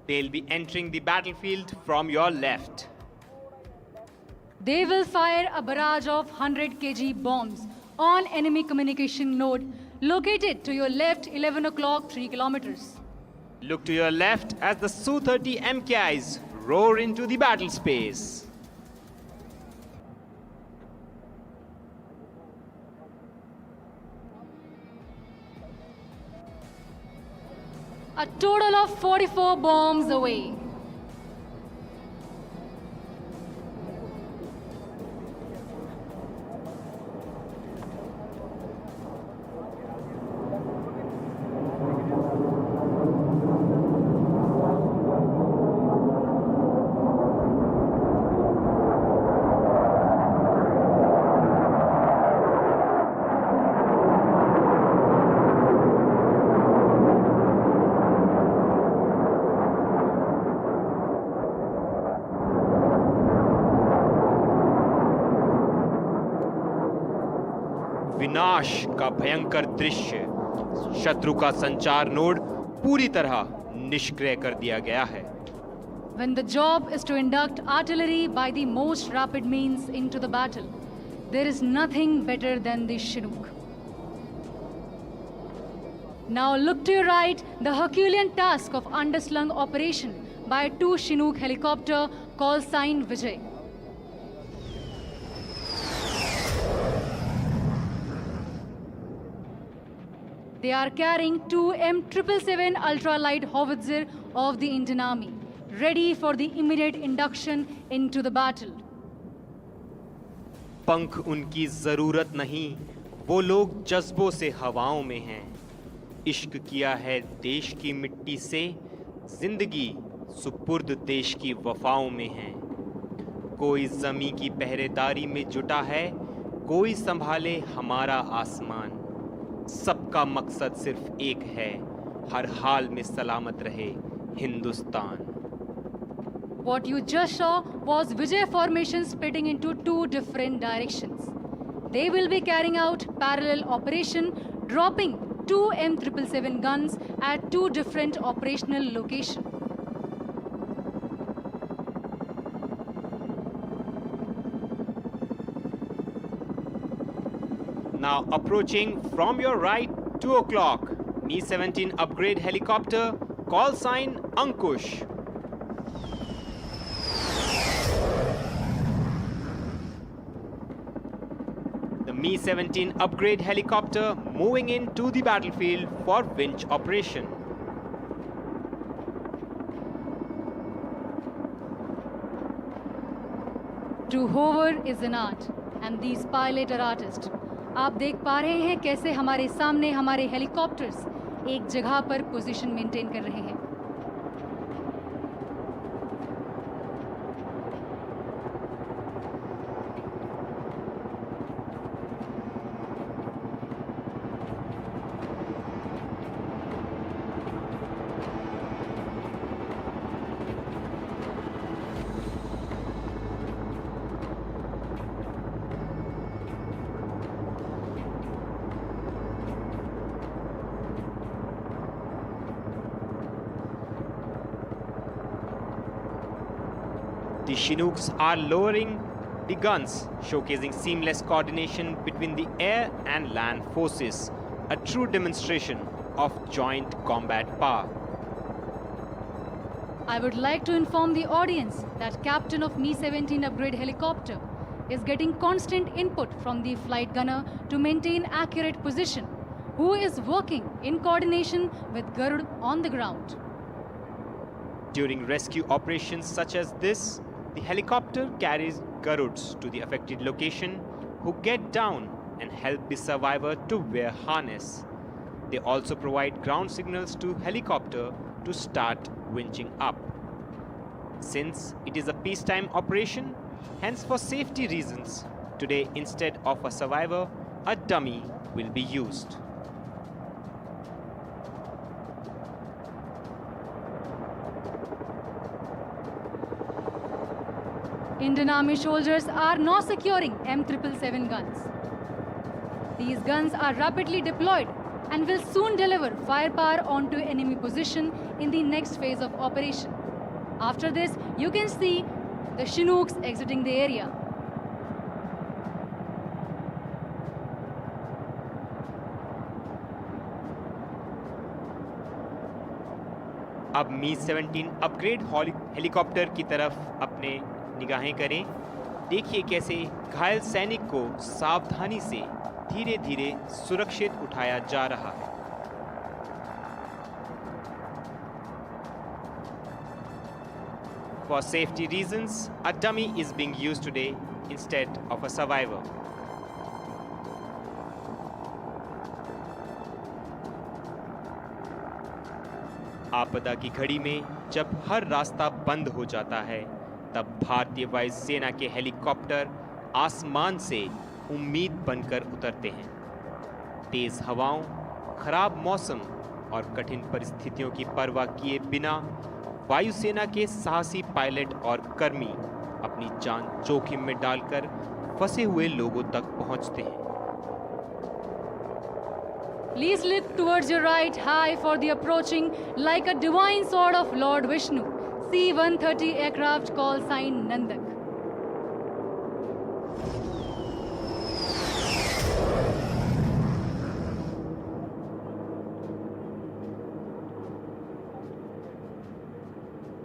They'll be entering the battlefield from your left. They will fire a barrage of 100 kg bombs on enemy communication node located to your left 11 o'clock 3 kilometers. Look to your left as the Su-30 MKIs roar into the battle space. A total of 44 bombs away. विनाश का भयंकर दृश्य। शत्रु का संचार node पूरी तरह निष्क्रिय कर दिया गया है। When the job is to induct artillery by the most rapid means into the battle, there is nothing better than the Chinook. Now look to your right, the Herculean task of underslung operation by a 2 Chinook helicopter call sign Vijay. They are carrying 2 M777 ultralight howitzer of the Indian Army, ready for the immediate induction into the battle. पंख उनकी जरूरत नहीं, वो लोग जज्बों से हवाओं में हैं। इश्क किया है देश की मिट्टी से, जिंदगी सुपुर्द देश की वफाओं में है। कोई जमी की पहरेदारी में जुटा है, कोई संभाले हमारा आसमान। सबका मकसद सिर्फ एक है, हर हाल में सलामत रहे Hindustan. What you just saw was Vijay formation splitting into 2 different directions. They will be carrying out parallel operation, dropping 2 M777 guns at 2 different operational locations. Now approaching from your right, 2 o'clock, Mi-17 upgrade helicopter, call sign Ankush. The Mi-17 upgrade helicopter moving into the battlefield for winch operation. To hover is an art, and these pilots are artists. आप देख पा रहे हैं कैसे हमारे सामने हमारे helicopters एक जगह पर पोजीशन मेंटेन कर रहे हैं। The Chinooks are lowering the guns, showcasing seamless coordination between the air and land forces, a true demonstration of joint combat power. I would like to inform the audience that captain of Mi-17 upgrade helicopter is getting constant input from the flight gunner to maintain accurate position, who is working in coordination with Garud on the ground. During rescue operations such as this, the helicopter carries Garuds to the affected location, who get down and help the survivor to wear harness. They also provide ground signals to helicopter to start winching up. Since it is a peacetime operation, hence for safety reasons, today instead of a survivor, a dummy will be used. Indian Army soldiers are now securing M777 guns. These guns are rapidly deployed and will soon deliver firepower onto enemy position in the next phase of operation. After this, you can see the Chinooks exiting the area. अब मी-17 upgrade helicopter की तरफ अपने निगाहें करें। देखिए कैसे घायल सैनिक को सावधानी से धीरे धीरे सुरक्षित उठाया जा रहा है। For safety reasons, a dummy is being used today instead of a survivor. आपदा की घड़ी में जब हर रास्ता बंद हो जाता है, तब भारतीय वायुसेना के हेलीकॉप्टर आसमान से उम्मीद बनकर उतरते हैं। तेज हवाओं, खराब मौसम और कठिन परिस्थितियों की परवाह किए बिना वायुसेना के साहसी पायलट और कर्मी अपनी जान जोखिम में डालकर फंसे हुए लोगों तक पहुंचते हैं। Please look towards your right high for the approaching like a divine sword of Lord Vishnu, C-130 aircraft call sign Nandak.